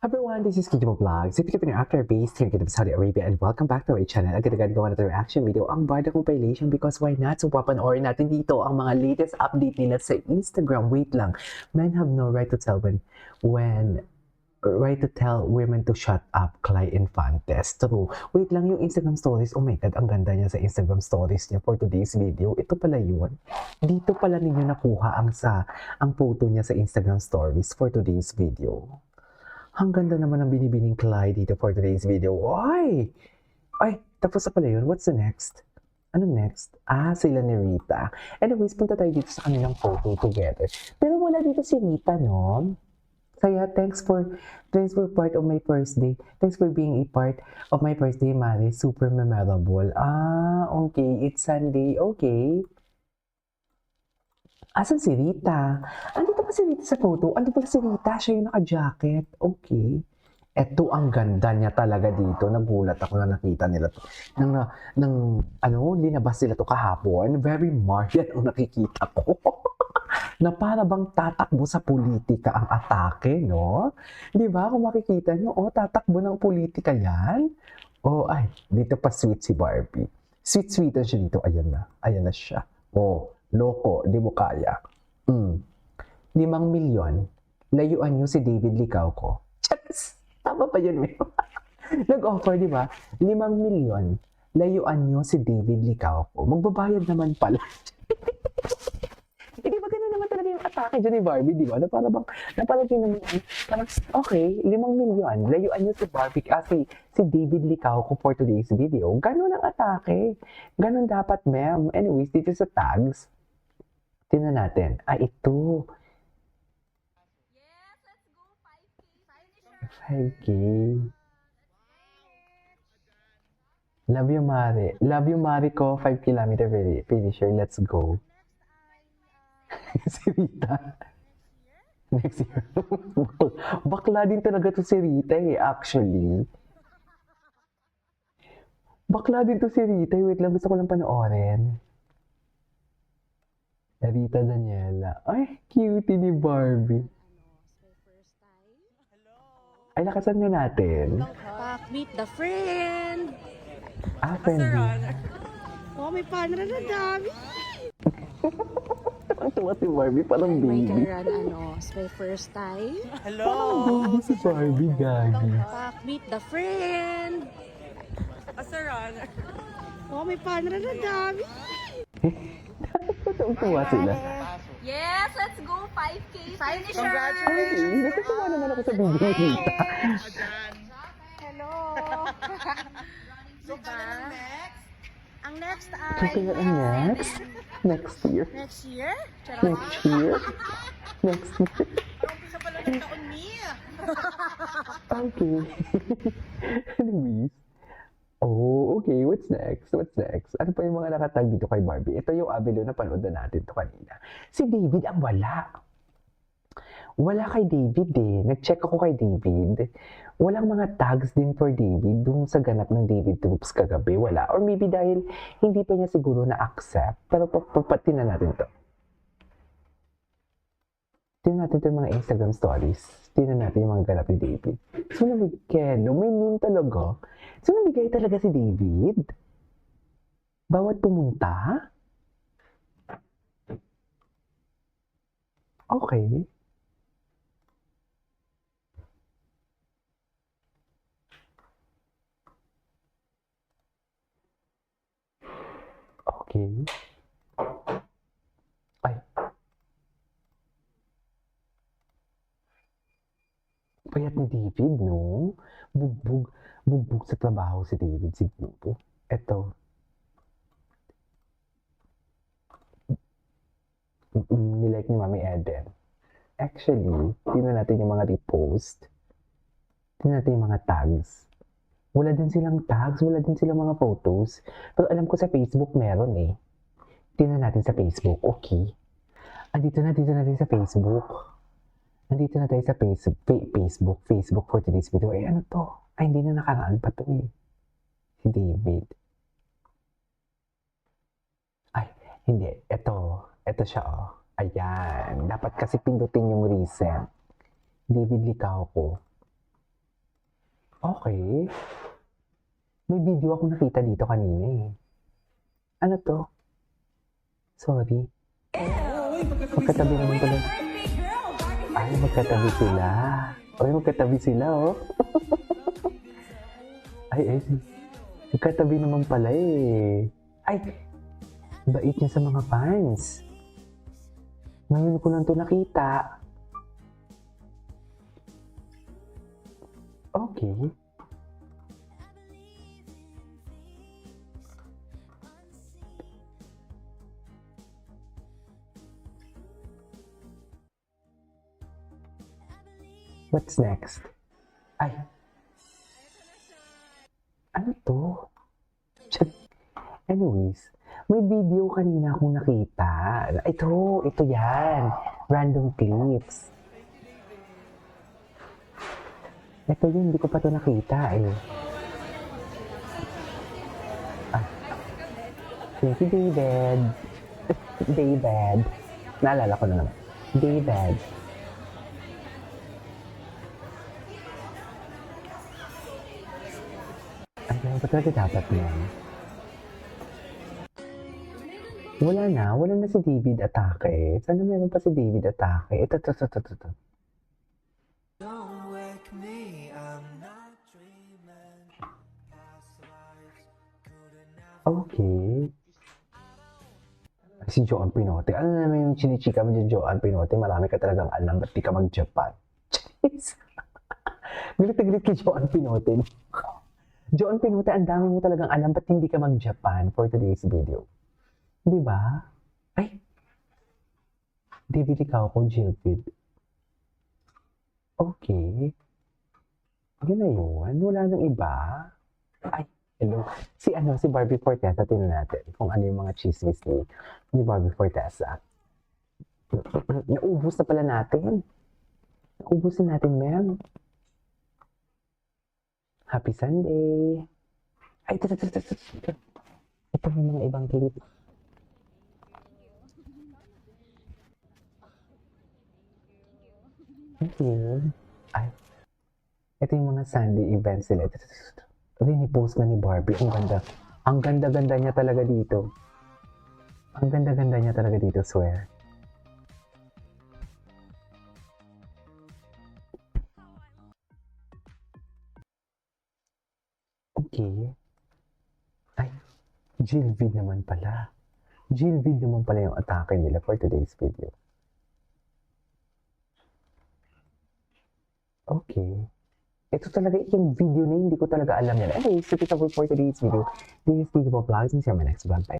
Everyone, this is Kikimo Vlogs. If you're actor based here in Saudi Arabia and welcome back to our channel. Agad-agad gawa na ito reaction video ang Barda compilation because why not? So papanoorin natin dito ang mga latest update nila sa Instagram. Wait lang. Men have no right to tell right to tell women to shut up, Clay Infantes. True. Wait lang, yung Instagram stories. Oh my God, ang ganda niya sa Instagram stories niya for today's video. Ito pala yun. Dito pala ninyo nakuha ang photo niya sa Instagram stories for today's video. Ang ganda naman ng binibining Clyde dito for today's video. Ay! Ay, tapos na pala yun. What's the next? Ano next? Sila ni Rita. Anyways, punta tayo dito sa kanilang photo together. Pero wala dito si Rita, no? Kaya thanks for part of my first day. Thanks for being a part of my first day, Mari. Super memorable. Okay. It's Sunday. Okay. Asan si Rita? Andito pa si Rita sa photo? Andito pa si Rita? Siya yung naka-jacket. Okay. Eto ang ganda niya talaga dito. Nagulat ako na nakita nila to. Linabas nila to kahapon. Very Marian ang nakikita ko. Na para bang tatakbo sa politika ang atake, no? Di ba? Kung makikita nyo, tatakbo ng politika yan. Dito pa sweet si Barbie. Sweet siya dito. Ayan na siya. Loko, di mo kaya. 5 milyon, layuan nyo si David Licauco. Chaps! Tama pa yun, Mio. Nag-offer, di ba? 5 milyon, layuan nyo si David Licauco. Magbabayad naman pala. Di ba ganun naman talaga yung atake dyan ni Barbie, di ba? Parang okay, 5 milyon, layuan nyo si Barbie, si David Licauco for today's video. Ganun ang atake. Ganun dapat, ma'am. Anyways, dito sa tags, tingnan natin. Ito. Yes, let's go 5K. 5K. Love you, Mari. Love you, Mari ko. 5 kilometer finisher. Let's go. Si Rita. Next year. Bakla din talaga to si Rita actually. Bakla din to si Rita. Wait lang, gusto ko lang panoorin. Rita Daniela. Ay, cutie ni Barbie. Ay, nakasan nyo natin. Meet the friend. Friendly. May panra na dami. Ang tuwa si Barbie, parang May baby. karan, it's my first time. Parang baby si Barbie, gagi. Meet the friend. Asaran. May panra na dami. Ang tuwa sila. Yes, let's go 5K. Finisher. Ay, natutuwa naman ako sa video ni Rita. Hello. So, ano next? Ang next Kaya ang next? Next year. next year. Next year. Next year. Umpisa pala ng taon niya. Okay. Anyways. Okay. What's next? Ano pa yung mga nakatag dito kay Barbie? Ito yung abilo na panood na natin to kanina. Si David ang wala. Wala kay David eh. Nag-check ako kay David. Walang mga tags din for David dun sa ganap ng David Troops kagabi. Wala. Or maybe dahil hindi pa niya siguro na-accept. Pero tingnan natin to. Tingnan natin yung mga Instagram stories. Tingnan natin yung mga ganap ni David. So, may name talaga. So, nabigay talaga si David. Bawat pumunta. Okay. Okay. Ay. Payat ni David, no? Bugbog sa trabaho si David siguro. Eto. Nilike ni Mami Eden. Actually, tingnan natin yung mga repost. Tingnan natin yung mga tags. Wala din silang tags, wala din silang mga photos. Pero alam ko sa Facebook meron eh. Tingnan natin sa Facebook, okay. Dito natin sa Facebook. Nandito na tayo sa Facebook for today's video. Ano to? Hindi na nakaraan pa to eh. Si David. Hindi. Ito siya Ayan. Dapat kasi pindutin yung recent. David Licauco. Okay. May video ako nakita dito kanina eh. Ano to? Sorry. Magkatabi naman pala. Ay, magkatabi sila. Ay, magkatabi sila, oh. Ay, magkatabi naman pala eh. Ay, bait niya sa mga fans. Ngayon ko lang to nakita. Okay. What's next? Ay. Ano to? Anyways, may video kanina akong nakita. Ito yan. Random clips. Ito yun, hindi ko pa to nakita eh. Ah. Thank you, David. David. Naalala ko na naman. David. Ano ba talaga dapat yan? Wala na si David Atake. Sana meron pa si David Atake. Ito. Don't wake me, I'm not dreaming. Past lives couldn't have Okay. Si Joan Pinote. Ano naman yung chinichika mo dyan, Joan Pinote? Marami ka talagang alam. Ba't di ka mag-Japan? Jeez. Galit na galit kay Joan Pinote. Joan Pinote, ang dami mo talagang alam. Ba't hindi ka mag-Japan for today's video? Di ba? Ay! David, ikaw ko, Jilpid. Okay. Yun na yun. Wala nang iba. Ay, hello. Si Barbie Fortesa, tingnan natin kung ano yung mga chismis ni Barbie Fortesa. Naubos na pala natin. Naubos na natin, ma'am. Happy Sunday. Ay, ito. Ito yung mga ibang clip. Thank you. Ay, ito yung mga Sunday events nila. Ni-post na ni Barbie. Ang ganda. Ang ganda-ganda niya talaga dito. Ang ganda-ganda niya talaga dito, swear. Okay. Ay, Jilvid naman pala. Jilvid naman pala yung atake nila for today's video. Okay. Ito talaga yung video na hindi ko talaga alam yan. Anyways, so it's all for today's video. This is Video Vlogs and see you on my next vlog. Bye.